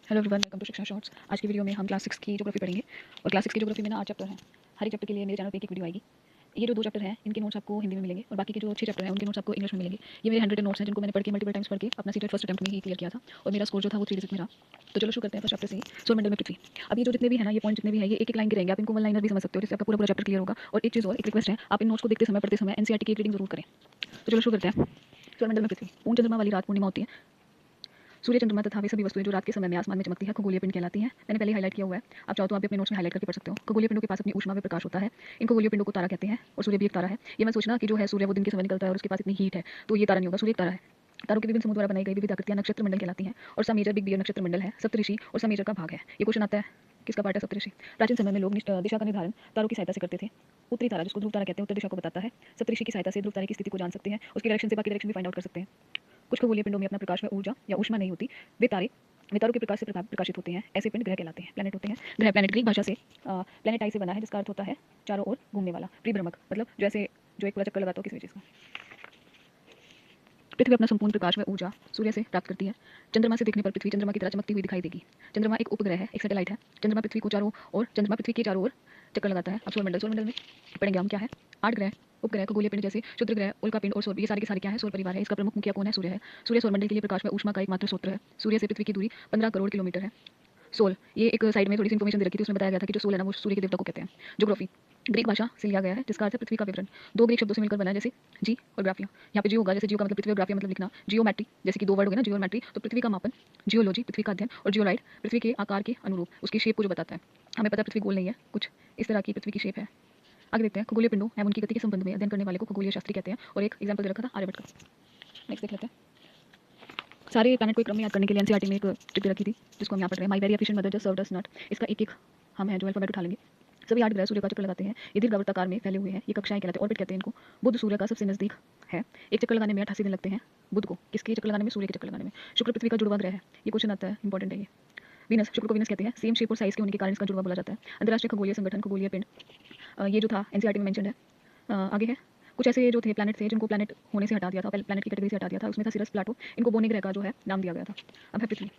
Hello everyone, welcome to शिक्षा shorts. आज की वीडियो में हम क्लास 6 की ज्योग्राफी पढ़ेंगे। और क्लास 6 की ज्योग्राफी में ना 8 चैप्टर हैं। हर एक चैप्टर के लिए मेरे चैनल पे एक वीडियो आएगी। ये जो 2 चैप्टर हैं इनके नोट्स आपको हिंदी में मिलेंगे और बाकी के जो 6 चैप्टर हैं उनके नोट्स आपको इंग्लिश में मिलेंगे। ये मेरे 100 नोट्स हैं जिनको मैंने पढ़ के मल्टीपल टाइम्स पढ़ के अपना सीटेट फर्स्ट अटेम्प्ट में ही क्लियर किया था और मेरा स्कोर जो था वो 3 डिजिट में रहा। तो चलो शुरू करते हैं फर्स्ट चैप्टर से ही, सौरमंडल में पृथ्वी। अब ये जो जितने भी है ना, ये पॉइंट जितने भी हैं, ये एक-एक लाइन के रहेंगे। आप इनको वन लाइनर भी समझ सकते हो, जिससे आपका पूरा चैप्टर क्लियर होगा। और एक चीज़ और, एक रिक्वेस्ट है, आप इन नोट्स को देखते समय, पढ़ते समय एनसीईआरटी की रीडिंग जरूर करें। तो चलो शुरू करते हैं। सौरमंडल में पृथ्वी। पूर्ण चंद्रमा वाली रात पूर्णिमा होती है। सूर्य, चंद्रमा तथा वे सभी वस्तुएं जो रात के समय में आसमान में चमकती है खगोलीय पिंड कहलाती हैं। मैंने पहले हाईलाइट किया हुआ है, आप चाहो तो आप भी अपने नोट्स में हाईलाइट करके पढ़ सकते हो। खगोलीय पिंडों के पास अपनी ऊष्मा व प्रकाश होता है। इन खगोलीय पिंडों को तारा कहते हैं और सूर्य भी एक तारा है। ये मत सोचना कि जो है सूर्य वो दिन के समय निकलता है और उसके पास इतनी हीट है, तो ये तारा नहीं होगा, सूर्य एक तारा है। तारों के विभिन्न समूह द्वारा बनाई गई विविध आकृतियां नक्षत्र मंडल कहलाती हैं और सा मेजर बिग बियर नक्षत्र मंडल है। सप्तऋषि और सा मेजर का भाग है। ये क्वेश्चन आता है, किसका पार्ट है सप्तऋषि? प्राचीन समय में लोग दिशा का निर्धारण तारों की सहायता से करते थे। उत्तरी तारा, जिसको ध्रुव तारा कहते हैं, उत्तर दिशा को बताता है। सप्तऋषि की सहायता से ध्रुव तारे की स्थिति को जान सकते हैं, उसके डायरेक्शन से बाकी डायरेक्शन भी फाइंड आउट कर सकते हैं। कुछ खगोलीय पिंडों में अपना प्रकाश व ऊर्जा या ऊष्मा नहीं होती। वे तारों के प्रकाश से प्रकाशित होते हैं। ऐसे पिंड ग्रह कहलाते हैं, प्लैनेट होते हैं। ग्रह, प्लैनेट ग्रीक भाषा से प्लैनेटाई से बना है, जिसका अर्थ होता है चारों ओर घूमने वाला, परिभ्रमक, मतलब जैसे जो एक पूरा चक्कर लगाता हो किसी चीज़ का। पृथ्वी अपना संपूर्ण प्रकाश व ऊर्जा सूर्य से प्राप्त करती है। चंद्रमा से देखने पर पृथ्वी चंद्रमा की तरह चमकती हुई दिखाई देगी। चंद्रमा एक उपग्रह है, एक सैटेलाइट है। चंद्रमा पृथ्वी के चारों ओर चक्कर लगाता है। अब सौरमंडल में पढ़ेंगे हम क्या है। 8 ग्रह, उपग्रह, खगोलीय पिंड जैसे क्षुद्र ग्रह, उल्का पिंड और सौर, ये सारे के सारे क्या है? सौर परिवार है। इसका प्रमुख मुखिया कौन है? सूर्य है। सूर्य सौरमंडल के लिए प्रकाश व ऊष्मा का एकमात्र स्रोत है। सूर्य से पृथ्वी की दूरी 15 करोड़ किलोमीटर है। सोल, ये एक साइड में थोड़ी सी इन्फॉर्मेशन दे रखी थी, उसमें बताया गया था कि जो सोल है ना वो सूर्य के देवता को कहते हैं। ज्योग्राफी, ग्रीक भाषा से लिया गया है, जिसका अर्थ है पृथ्वी का विवरण। 2 ग्रीक शब्दों से मिलकर बना है, जैसे जी और ग्राफिया। यहाँ पे जी होगा, जैसे जियो का मतलब पृथ्वी और ग्राफिया मतलब लिखना। जियोमेट्री, जैसे कि 2 वर्ड हो गए ना, जियोमेट्री, तो पृथ्वी का मापन। जियोलॉजी, पृथ्वी का अध्ययन। और जियोलाइट, पृथ्वी के आकार के अनुरूप उसकी शेप को जो बताता है। हमें पता है पृथ्वी गोल नहीं है, कुछ इस तरह की पृथ्वी की शेप है। आगे देखते हैं, खगोलीय पिंडों एवं उनकी गति के संबंध में अध्ययन करने वाले को खगोलीय शास्त्री कहते हैं। और एक एग्जाम्पल दे रखा था आर्यभट्ट का। नेक्स्ट देख लेते हैं। सारे प्लैनेट को एक क्रम में याद करने के लिए एनसीईआरटी में एक ट्रिक दे रखी थी, जिसको हम यहाँ पढ़ रहे हैं। My very efficient mother just served us not. इसका एक-एक हम हैं जो अल्फाबेट उठा लेंगे। सभी 8 ग्रह सूर्य का चक्कर लगाते हैं। ये दीर्घावर्ताकार में फैले हुए हैं। ये कक्षाएं कहलाते हैं, ऑर्बिट कहते हैं इनको। बुध सूर्य का सबसे नजदीक है। एक चक्कर लगाने में 88 दिन लगते हैं बुध को। किसके चक्कर लगाने में? सूर्य के चक्कर लगाने में। शुक्र पृथ्वी का जुड़वा ग्रह है। ये क्वेश्चन आता है, इंपॉर्टेंट है ये। वीनस, शुक्र को वीनस कहते हैं। सेम शेप और साइज के होने के कारण इसका जुड़वा बोला जाता है। अंतर्राष्ट्रीय खगोलीय संगठन, खगोलीय पिंड, ये जो था एनसीईआरटी में मेंशन्ड है। आगे है, कुछ ऐसे जो थे प्लैनेट थे जिनको प्लैनेट होने से हटा दिया था, प्लैनेट की कैटेगरी से हटा दिया था। उसमें था सिरस, प्लाटो। इनको बोने ग्रह का जो है नाम दिया गया था। अब है पृथ्वी।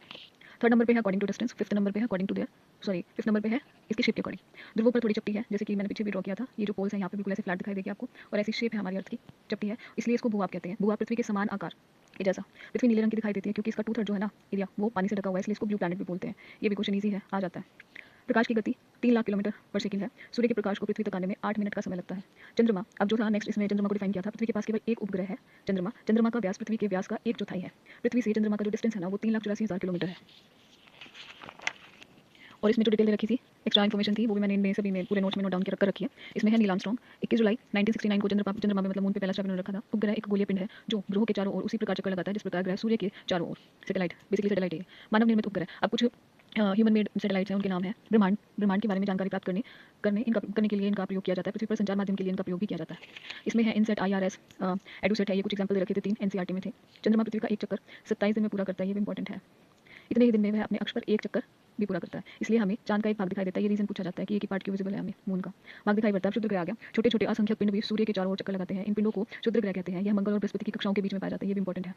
3rd नंबर पे है according to distance, 5th number पे है according to there, sorry 5th number पे है इसकी शेप के अकॉर्डिंग। ध्रुवों पर थोड़ी चपटी है, जैसे कि मैंने पीछे भी ड्रॉ किया था। ये जो पोल्स हैं यहाँ पे बिल्कुल ऐसे फ्लैट दिखाई देगी आपको, और ऐसी शेप है हमारी अर्थ की, चपटी है, इसलिए इसको भूभाग कहते हैं। भूभाग पृथ्वी के समान आकार ये जैसा। पृथ्वी नीले रंग की दिखाई देती है क्योंकि इसका 2/3 जो है ना एरिया वो पानी से ढका हुआ है, इसलिए इसको ब्लू प्लैनेट भी बोलते हैं। ये भी क्वेश्चन ईजी है, आ जाता है। प्रकाश की गति 3 लाख किलोमीटर पर सेकंड है। सूर्य के प्रकाश को पृथ्वी तक आने में 8 मिनट का समय लगता है। चंद्रमा, अब जो था नेक्स्ट, इसमें चंद्रमा को डिफाइन किया था। पृथ्वी के पास केवल एक उपग्रह है चंद्रमा। चंद्रमा का व्यास पृथ्वी के व्यास का 1/4 है। पृथ्वी से चंद्रमा का जो डिस्टेंस है ना वो 3,84,000 किलोमीटर है। और इसमें जो डिटेल दे रखी थी, एक्स्ट्रा इन्फॉर्मेशन थी, वो भी मैंने इनमें सभी में पूरे नोट्स में नोट डाउन कर रखी है। इसमें है नील आर्मस्ट्रांग 21 जुलाई 1969 को चंद्रमा में मतलब मून पे पहला स्टेप इन्होंने रखा था। उपग्रह एक खगोलीय पिंड है जो ग्रहों के चारों ओर उसी प्रकार चक्कर लगाता है जिस प्रकार ग्रह सूर्य के चारों ओर। सैटेलाइट, बेसिकली सैटेलाइट है। मानव निर्मित उपग्रह, अब कुछ ह्यूमन मेड सैटेलाइट्स हैं, उनके नाम है ब्रह्मांड। ब्रह्मांड के बारे में जानकारी प्राप्त करने के लिए इनका प्रयोग किया जाता है। पृथ्वी पर संचार माध्यम के लिए इनका प्रयोग भी किया जाता है। इसमें है इनसेट, IRS, एडुसेट है। ये कुछ एग्जाम्पल दे रखे थे, 3 एनसीईआरटी में थे। चंद्रमा पृथ्वी का एक चक्कर 27 दिन में पूरा करता है, ये भी इंपॉर्टेंट है। इतने ही दिन में वह अपने अक्ष पर एक चक्कर भी पूरा करता है, इसलिए हमें चांद का एक भाग दिखाई देता है। ये रीजन पूछा जाता है कि एक ही पार्ट क्यों विजिबल है हमें मून का भाग दिखाई पड़ता है। क्षुद्र ग्रह आ गया, छोटे छोटे असंख्यक पिंड भी सूर्य के चारों ओर चक्कर लगाते हैं। इन पिंडों को क्षुद्र ग्रह कहते हैं। यह मंगल और बृहस्पति की कक्षाओं के बीच में पाया जाता है। ये भी इंपॉर्टेंट है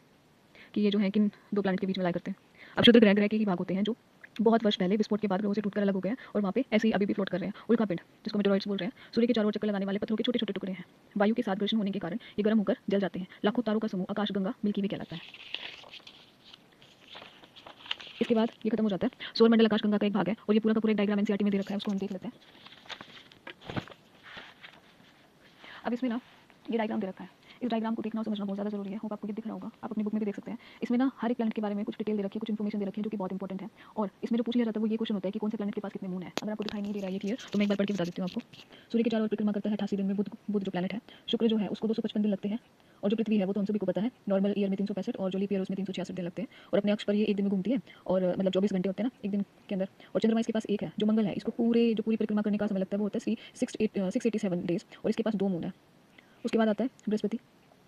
कि ये जो है किन 2 प्लैनेट के बीच में लाया करते हैं। अब क्षुद्र ग्रह के ही भाग होते हैं जो बहुत वर्ष पहले विस्फोट के बाद ग्रहों से टूटकर अलग हो गए हैं और वहाँ पे ऐसे ही अभी भी फ्लोट कर रहे हैं। उल्का पिंड, जिसको मेटेरॉइड्स बोल रहे हैं, सूर्य के चारों ओर चक्कर लगाने वाले पत्थरों के छोटे छोटे टुकड़े हैं। वायु के साथ घर्षण होने के कारण ये गर्म होकर जल जाते हैं। लाखों तारों का समूह आकाशगंगा मिल्की वे कहलाता है। इसके बाद ये खत्म हो जाता है। सौरमंडल आकाशगंगा का एक भाग है और ये पूरा का पूरा एक डायग्राम एनसीईआरटी में दे रखा है, उसको हम देख लेते हैं। अब इसमें ना ये डायग्राम दे रखा है। इस डायग्राम को देखना और समझना बहुत ज़्यादा जरूरी है। होप आपको ये दिख रहा होगा, आप अपनी बुक में भी देख सकते हैं। इसमें ना हर एक प्लैनेट के बारे में कुछ डिटेल दे रखी है, कुछ इन्फॉर्मेशन दे रखी है जो कि बहुत इंपॉर्टेंट है। और इसमें जो पूछ लिया जाता है वो ये क्वेश्चन होता है कि कौन से प्लैनेट के पास कितने मून है। अगर आपको दिखाई नहीं दे रहा है ये क्लियर, तो मैं एक बार पढ़ के बता देती हूँ आपको। सूर्य के चारों ओर परिक्रमा करता है 88 दिन में बुध जो प्लैनेट है। शुक्र जो है उसको 255 दिन लगते हैं। और जो पृथ्वी है वो तो हम सभी को पता है, नॉर्मल ईयर में 365 और जो लीप ईयर उसमें 366 दिन लगते हैं। और अपने अक्ष पर ये एक दिन में घूमती है और मतलब 24 घंटे होते हैं ना एक दिन के अंदर। और चंद्रमा इसके पास एक है जो मंगल है, इसको पूरी परिक्रमा करने का समय लगता है वो होता है 687 डेज। और इसके पास 2 मून है। उसके बाद आता है बृहस्पति,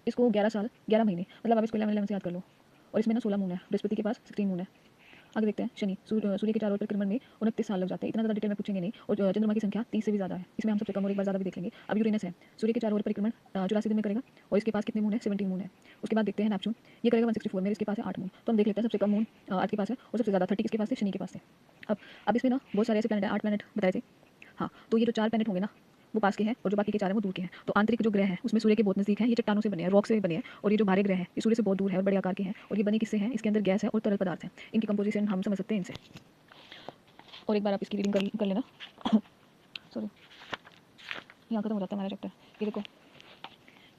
इसको 11 साल 11 महीने, मतलब आप इसको 11 से याद कर लो। और इसमें ना 16 मून है। बृहस्पति के पास 16 मून है। आगे देखते हैं शनि। सूर्य के चारों ओर परिक्रमण में 29 साल लग जाते हैं। इतना ज़्यादा डिटेल में पूछेंगे नहीं। और चंद्रमा की संख्या 30 से भी ज़्यादा है। इसमें हम सबसे कम और एक बार ज़्यादा भी देख लेंगे। अब यूरेनस है, सूर्य के चारों ओर परिक्रमण 84 दिन में करेगा और इसके पास कितने मून है? 17 मून है। उसके बाद देखते हैं नेपच्यून, ये करेगा 164 में, इसके पास है 8 मून। तो हम देख लेते हैं सबसे कम मून अर्थ के पास है और सबसे ज़्यादा 30 किसके पास है? शनि के पास है। अब इसमें ना बहुत सारे ऐसे प्लैनेट है, 8 प्लैनेट बताए थे। हाँ, तो ये जो 4 प्लैनेट होंगे ना वो पास के हैं और जो बाकी के 4 हैं वो दूर के हैं। तो आंतरिक जो ग्रह हैं उसमें सूर्य के बहुत नज़दीक हैं, ये चट्टानों से बने हैं, रॉक से बने हैं। और ये जो बाहरी ग्रह हैं ये सूर्य से बहुत दूर है और बड़े आकार के हैं। और ये बने किससे हैं? इसके अंदर गैस है और तरल पदार्थ है। इनकी कंपोजिशन हम समझ सकते हैं इनसे। और एक बार आप इसकी रीडिंग कर लेना। सॉरी, यहाँ खत्म हो जाता है हमारा चैप्टर। ये देखो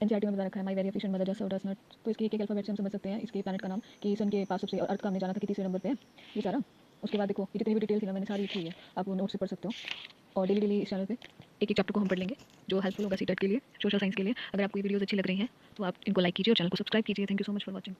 एनसीईआरटी में बता रखा है, my very efficient mother just does not. तो इसके एक अल्फाबेट से हम समझ सकते हैं इसके प्लैनेट का नाम कि सन के पास सबसे अर्थ का हमने जाना था कि तीसरे नंबर पे है ये सारा। उसके बाद देखो ये जितनी भी डिटेल थी ना मैंने सारी लिखी हुई है, आप वो नोट से पढ़ सकते हो। और डेली इस चैनल पे एक एक चैप्टर को हम पढ़ लेंगे जो हेल्पफुल होगा सीटेट के लिए, सोशल साइंस के लिए। अगर आपको ये वीडियोस अच्छी लग रही हैं तो आप इनको लाइक कीजिए और चैनल को सब्सक्राइब कीजिए। Thank you so much for watching.